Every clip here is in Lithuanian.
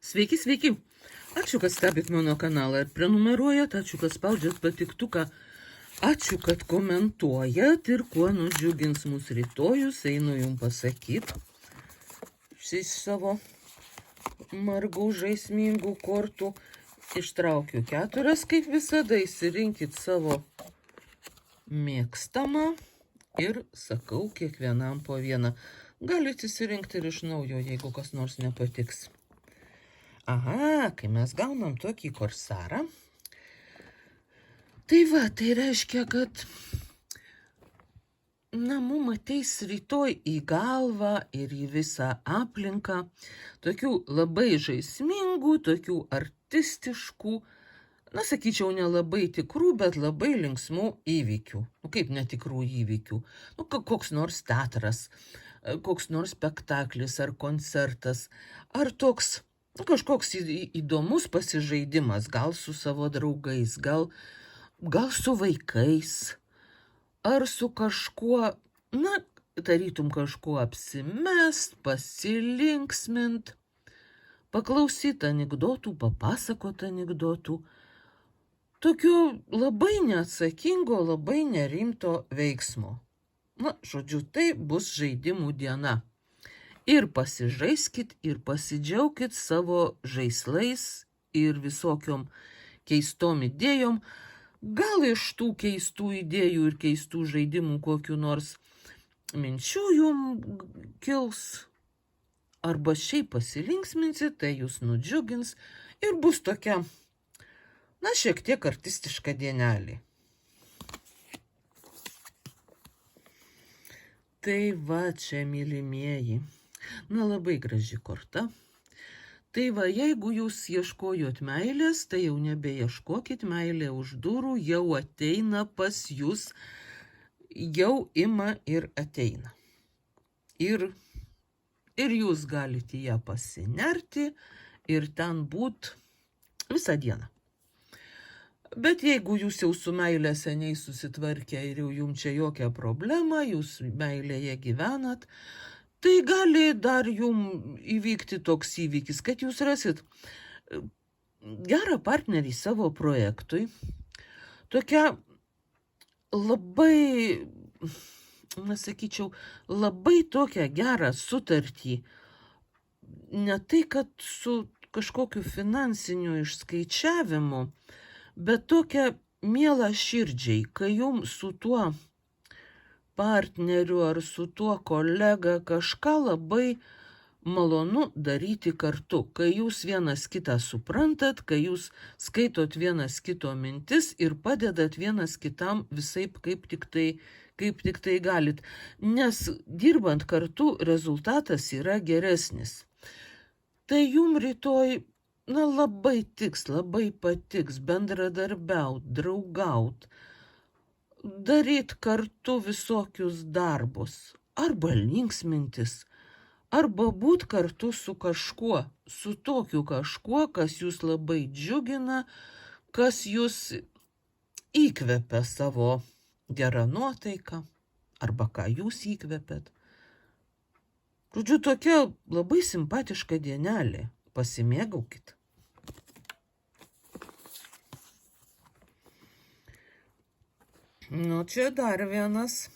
Sveiki, sveiki. Ačiū, kad stebit mano kanalą ir prenumeruojat, ačiū, kad spaudžiat patiktuką, ačiū, kad komentuojat ir kuo nudžiugins mūsų rytojus, einu jums pasakyti. Iš savo margų žaismingų kortų ištraukiu 4, kaip visada, įsirinkit savo mėgstamą ir sakau kiekvienam po vieną. Galite įsirinkti ir iš naujo, jeigu kas nors nepatiks. Aha, kai mes gaunam tokį korsarą, tai reiškia, kad mum ateis rytoj į galvą ir į visą aplinką tokių labai žaismingų, tokių artistiškų, sakyčiau, nelabai tikrų, bet labai linksmų įvykių. Kaip netikrų įvykių? Koks nors teatras, koks nors spektaklis ar koncertas, ar toks kažkoks įdomus pasižaidimas, gal su savo draugais, gal su vaikais, ar su kažkuo, tarytum kažkuo apsimest, pasilinksmint, paklausyti anekdotų, papasakot anekdotų, tokio labai neatsakingo, labai nerimto veiksmo. Žodžiu, tai bus žaidimų diena. Ir pasižaiskit, ir pasidžiaukit savo žaislais ir visokiom keistom idėjom. Gal iš tų keistų idėjų ir keistų žaidimų kokiu nors minčių jum kils, arba šiaip pasilinksminsit, tai jūs nudžiugins ir bus tokia, šiek tiek artistiška dienelė. Tai čia, mylimieji. Labai graži korta. Tai jeigu jūs ieškojot meilės, tai jau nebeieškokit, meilė už durų, jau ateina pas jūs, jau ima ir ateina. Ir jūs galite ją pasinerti ir ten būt visą dieną. Bet jeigu jūs jau su meilė seniai susitvarkę ir jau jums čia jokia problema, jūs meilėje gyvenat, tai gali dar jums įvykti toks įvykis, kad jūs rasit gerą partnerį savo projektui, tokia labai, sakyčiau, labai tokią gerą sutartį, ne tai, kad su kažkokiu finansiniu išskaičiavimu, bet tokia mielą širdžiai, kai jums su tuo partneriu ar su tuo kolega kažką labai malonu daryti kartu, kai jūs vienas kitą suprantat, kai jūs skaitot vienas kito mintis ir padedat vienas kitam visaip kaip tik tai galit. Nes dirbant kartu rezultatas yra geresnis. Tai jums rytoj labai tiks, labai patiks bendradarbiaut, draugaut, daryt kartu visokius darbus, arba linksmintis, arba būt kartu su kažkuo, su tokiu kažkuo, kas jūs labai džiugina, kas jūs įkvepia savo gerą nuotaiką, arba ką jūs įkvepiat. Žodžiu, tokia labai simpatiška dienelė, pasimėgaukit. Čia dar vienas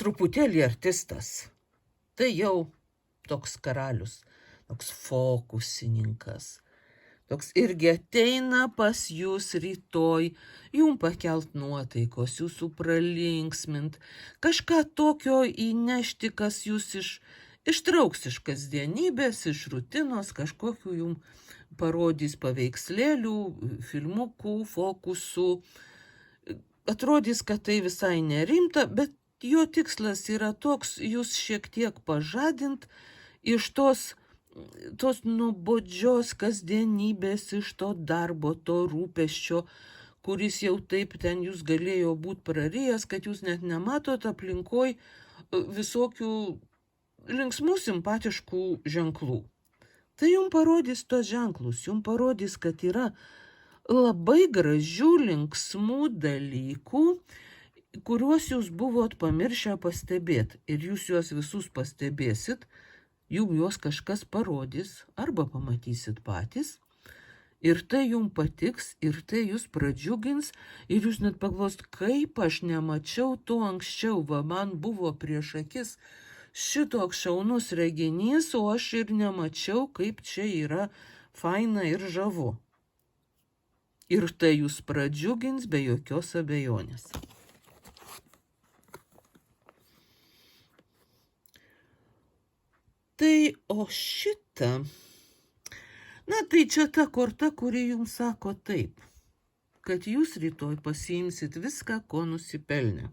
truputėlį artistas. Tai jau toks karalius, toks fokusininkas. Toks irgi ateina pas jūs rytoj, jums pakelt nuotaikos, jūsų pralinksmint, kažką tokio įnešti, kas jūs ištrauks iš kasdienybės, iš rutinos, kažkokių jums parodys paveikslėlių, filmukų, fokusų. Atrodys, kad tai visai nerimta, bet jo tikslas yra toks, jūs šiek tiek pažadint iš tos nuobodžios kasdienybės, iš to darbo, to rūpesčio, kuris jau taip ten jūs galėjo būti prarijęs, kad jūs net nematot aplinkoj visokių linksmų, simpatiškų ženklų. Tai jums parodys tos ženklus, jums parodys, kad yra labai gražių, linksmų dalykų, kuriuos jūs buvot pamiršę pastebėti. Ir jūs juos visus pastebėsit, jums juos kažkas parodys arba pamatysit patys. Ir tai jums patiks, ir tai jūs pradžiugins, ir jūs net paklaust, kaip aš nemačiau to anksčiau, va man buvo prieš akis šitoks šaunus reginys, o aš ir nemačiau, kaip čia yra faina ir žavu. Ir tai jūs pradžiugins be jokios abejonės. Tai o šitą... Na, tai čia ta korta, kuri jums sako taip, kad jūs rytoj pasiimsit viską, ko nusipelnė.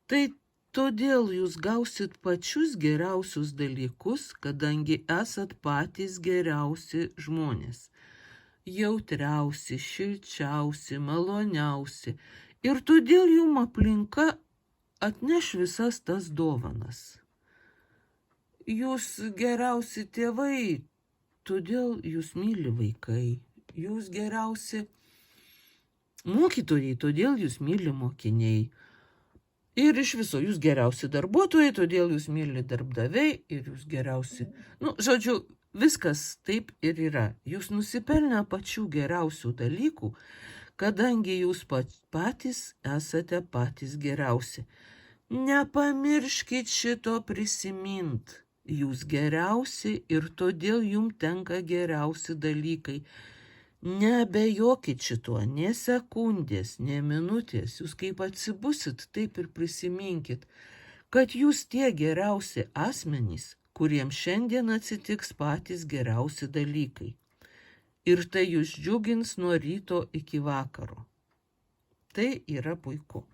Tai todėl jūs gausit pačius geriausius dalykus, kadangi esat patys geriausi žmonės. Jautriausi, šilčiausi, maloniausi. Ir todėl jums aplinka atneš visas tas dovanas. Jūs geriausi tėvai, todėl jūs myli vaikai, jūs geriausi mokytojai, todėl jūs myli mokiniai. Ir iš viso jūs geriausi darbuotojai, todėl jūs myli darbdaviai ir jūs geriausi. Žodžiu, viskas taip ir yra. Jūs nusipelnę pačių geriausių dalykų, kadangi jūs patys esate patys geriausi. Nepamirškit šito prisimint. Jūs geriausi ir todėl jums tenka geriausi dalykai. Neabejokit šituo, nė sekundės, nė minutės. Jūs kaip atsibusit, taip ir prisiminkit, kad jūs tie geriausi asmenys, kuriems šiandien atsitiks patys geriausi dalykai. Ir tai jūs džiugins nuo ryto iki vakaro. Tai yra puiku.